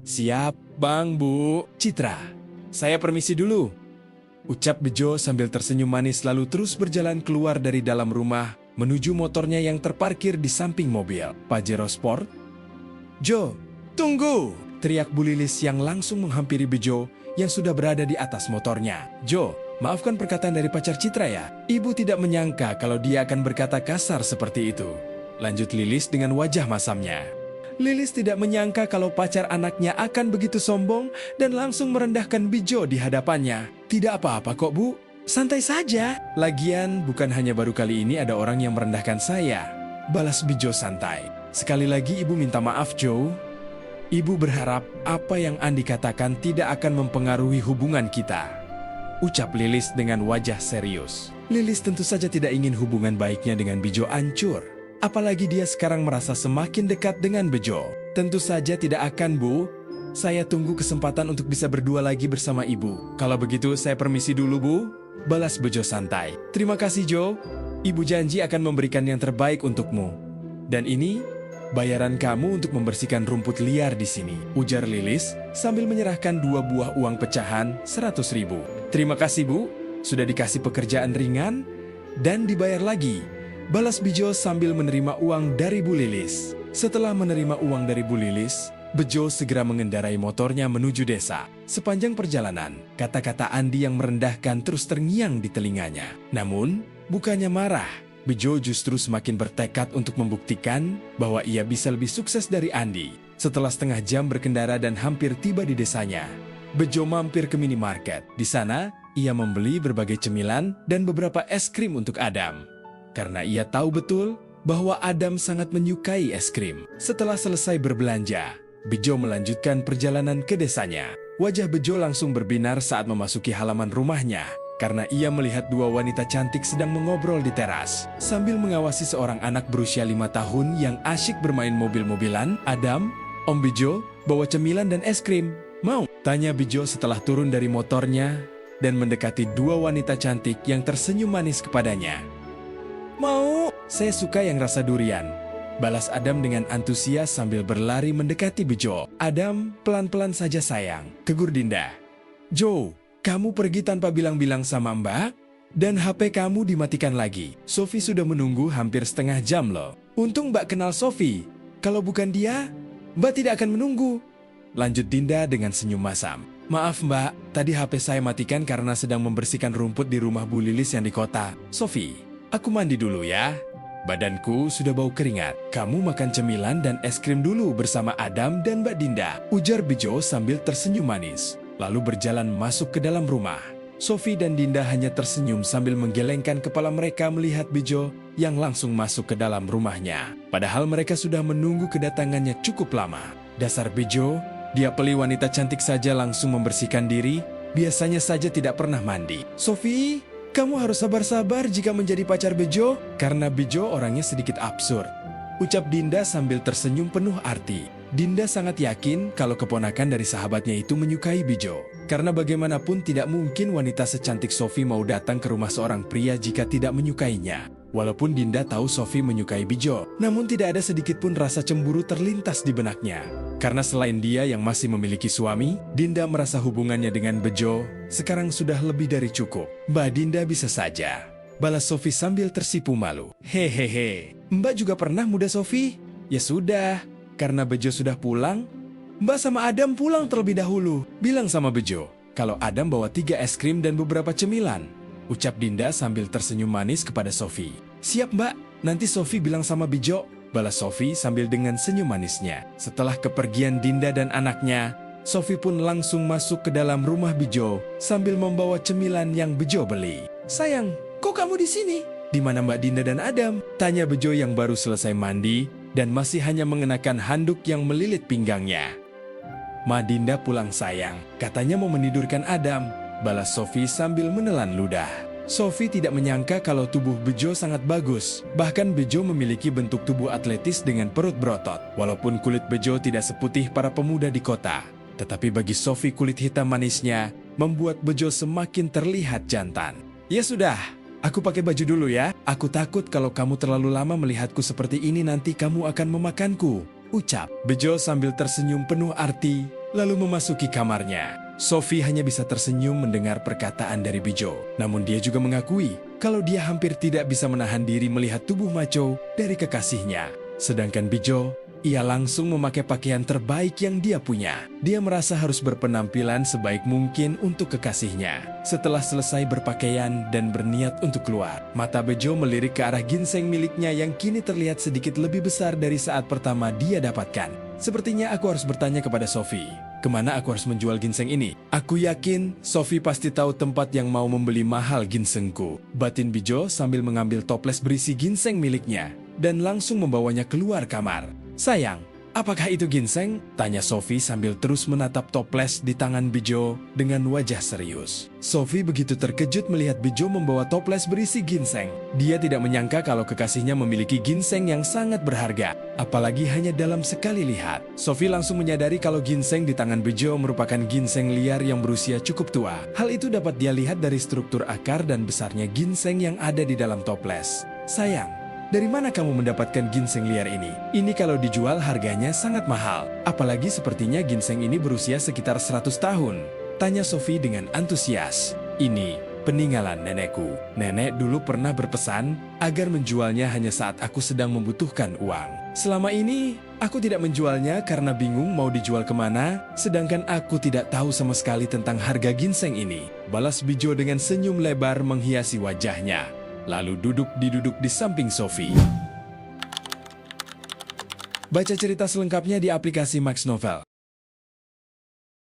Siap, Bang, Bu. Citra, saya permisi dulu. Ucap Bejo sambil tersenyum manis lalu terus berjalan keluar dari dalam rumah menuju motornya yang terparkir di samping mobil Pajero Sport. Jo, tunggu! Teriak Bu Lilis yang langsung menghampiri Bejo yang sudah berada di atas motornya. Jo, maafkan perkataan dari pacar Citra ya. Ibu tidak menyangka kalau dia akan berkata kasar seperti itu. Lanjut Lilis dengan wajah masamnya. Lilis tidak menyangka kalau pacar anaknya akan begitu sombong dan langsung merendahkan Bejo di hadapannya. Tidak apa-apa kok, Bu. Santai saja. Lagian bukan hanya baru kali ini ada orang yang merendahkan saya. Balas Bejo santai. Sekali lagi ibu minta maaf, Jo. Ibu berharap apa yang Andi katakan tidak akan mempengaruhi hubungan kita. Ucap Lilis dengan wajah serius. Lilis tentu saja tidak ingin hubungan baiknya dengan Bejo hancur. Apalagi dia sekarang merasa semakin dekat dengan Bejo. Tentu saja tidak akan, Bu. Saya tunggu kesempatan untuk bisa berdua lagi bersama ibu. Kalau begitu saya permisi dulu, Bu. Balas Bejo santai. Terima kasih, Jo. Ibu janji akan memberikan yang terbaik untukmu. Dan ini bayaran kamu untuk membersihkan rumput liar di sini. Ujar Lilis sambil menyerahkan 2 buah uang pecahan 100.000. Terima kasih, Bu. Sudah dikasih pekerjaan ringan dan dibayar lagi. Balas Bejo sambil menerima uang dari Bu Lilis. Setelah menerima uang dari Bu Lilis, Bejo segera mengendarai motornya menuju desa. Sepanjang perjalanan, kata-kata Andi yang merendahkan terus terngiang di telinganya. Namun, bukannya marah, Bejo justru semakin bertekad untuk membuktikan bahwa ia bisa lebih sukses dari Andi. Setelah setengah jam berkendara dan hampir tiba di desanya, Bejo mampir ke minimarket. Di sana, ia membeli berbagai cemilan dan beberapa es krim untuk Adam. Karena ia tahu betul bahwa Adam sangat menyukai es krim. Setelah selesai berbelanja, Bejo melanjutkan perjalanan ke desanya. Wajah Bejo langsung berbinar saat memasuki halaman rumahnya. Karena ia melihat 2 wanita cantik sedang mengobrol di teras. Sambil mengawasi seorang anak berusia 5 tahun yang asyik bermain mobil-mobilan, Adam, Om Bejo, bawa cemilan dan es krim. Mau? Tanya Bejo setelah turun dari motornya dan mendekati 2 wanita cantik yang tersenyum manis kepadanya. Mau, saya suka yang rasa durian. Balas Adam dengan antusias sambil berlari mendekati Bejo. Adam, pelan-pelan saja sayang, tegur Dinda. Jo, kamu pergi tanpa bilang-bilang sama Mbak? Dan HP kamu dimatikan lagi. Sofi sudah menunggu hampir setengah jam loh. Untung Mbak kenal Sofi. Kalau bukan dia, Mbak tidak akan menunggu. Lanjut Dinda dengan senyum masam. Maaf Mbak, tadi HP saya matikan karena sedang membersihkan rumput di rumah Bu Lilis yang di kota. Sofi, aku mandi dulu ya. Badanku sudah bau keringat. Kamu makan cemilan dan es krim dulu bersama Adam dan Mbak Dinda. Ujar Bejo sambil tersenyum manis. Lalu berjalan masuk ke dalam rumah. Sofi dan Dinda hanya tersenyum sambil menggelengkan kepala mereka melihat Bejo yang langsung masuk ke dalam rumahnya. Padahal mereka sudah menunggu kedatangannya cukup lama. Dasar Bejo, dia pilih wanita cantik saja langsung membersihkan diri. Biasanya saja tidak pernah mandi. Sofi, kamu harus sabar-sabar jika menjadi pacar Bejo, karena Bejo orangnya sedikit absurd. Ucap Dinda sambil tersenyum penuh arti. Dinda sangat yakin kalau keponakan dari sahabatnya itu menyukai Bejo. Karena bagaimanapun tidak mungkin wanita secantik Sofi mau datang ke rumah seorang pria jika tidak menyukainya. Walaupun Dinda tahu Sofi menyukai Bejo, namun tidak ada sedikit pun rasa cemburu terlintas di benaknya. Karena selain dia yang masih memiliki suami, Dinda merasa hubungannya dengan Bejo sekarang sudah lebih dari cukup. Mbak Dinda bisa saja. Balas Sofi sambil tersipu malu. Hehehe, Mbak juga pernah muda Sofi? Ya sudah, karena Bejo sudah pulang, Mbak sama Adam pulang terlebih dahulu. Bilang sama Bejo, kalau Adam bawa 3 es krim dan beberapa cemilan. Ucap Dinda sambil tersenyum manis kepada Sofi. Siap Mbak, nanti Sofi bilang sama Bejo. Balas Sofi sambil dengan senyum manisnya. Setelah kepergian Dinda dan anaknya, Sofi pun langsung masuk ke dalam rumah Bejo sambil membawa cemilan yang Bejo beli. Sayang, kok kamu di sini? Di mana Mbak Dinda dan Adam? Tanya Bejo yang baru selesai mandi dan masih hanya mengenakan handuk yang melilit pinggangnya. Ma Dinda pulang sayang, katanya mau menidurkan Adam. Balas Sofi sambil menelan ludah. Sofi tidak menyangka kalau tubuh Bejo sangat bagus. Bahkan Bejo memiliki bentuk tubuh atletis dengan perut berotot. Walaupun kulit Bejo tidak seputih para pemuda di kota, tetapi bagi Sofi kulit hitam manisnya membuat Bejo semakin terlihat jantan. Ya sudah, aku pakai baju dulu ya. Aku takut kalau kamu terlalu lama melihatku seperti ini nanti kamu akan memakanku. Ucap Bejo sambil tersenyum penuh arti, lalu memasuki kamarnya. Sophie hanya bisa tersenyum mendengar perkataan dari Bijo. Namun dia juga mengakui kalau dia hampir tidak bisa menahan diri melihat tubuh maco dari kekasihnya. Sedangkan Bijo, ia langsung memakai pakaian terbaik yang dia punya. Dia merasa harus berpenampilan sebaik mungkin untuk kekasihnya. Setelah selesai berpakaian dan berniat untuk keluar, mata Bejo melirik ke arah ginseng miliknya yang kini terlihat sedikit lebih besar dari saat pertama dia dapatkan. Sepertinya aku harus bertanya kepada Sophie, kemana aku harus menjual ginseng ini? Aku yakin Sophie pasti tahu tempat yang mau membeli mahal ginsengku, batin Bijo sambil mengambil toples berisi ginseng miliknya dan langsung membawanya keluar kamar. Sayang, apakah itu ginseng? Tanya Sophie sambil terus menatap toples di tangan Bijo dengan wajah serius. Sophie begitu terkejut melihat Bijo membawa toples berisi ginseng. Dia tidak menyangka kalau kekasihnya memiliki ginseng yang sangat berharga, apalagi hanya dalam sekali lihat. Sophie langsung menyadari kalau ginseng di tangan Bijo merupakan ginseng liar yang berusia cukup tua. Hal itu dapat dia lihat dari struktur akar dan besarnya ginseng yang ada di dalam toples. Sayang, dari mana kamu mendapatkan ginseng liar ini? Ini kalau dijual harganya sangat mahal. Apalagi sepertinya ginseng ini berusia sekitar 100 tahun. Tanya Sophie dengan antusias. Ini peninggalan nenekku. Nenek dulu pernah berpesan agar menjualnya hanya saat aku sedang membutuhkan uang. Selama ini, aku tidak menjualnya karena bingung mau dijual kemana, sedangkan aku tidak tahu sama sekali tentang harga ginseng ini. Balas Bijo dengan senyum lebar menghiasi wajahnya. Lalu duduk di samping Sophie. Baca cerita selengkapnya di aplikasi Max Novel.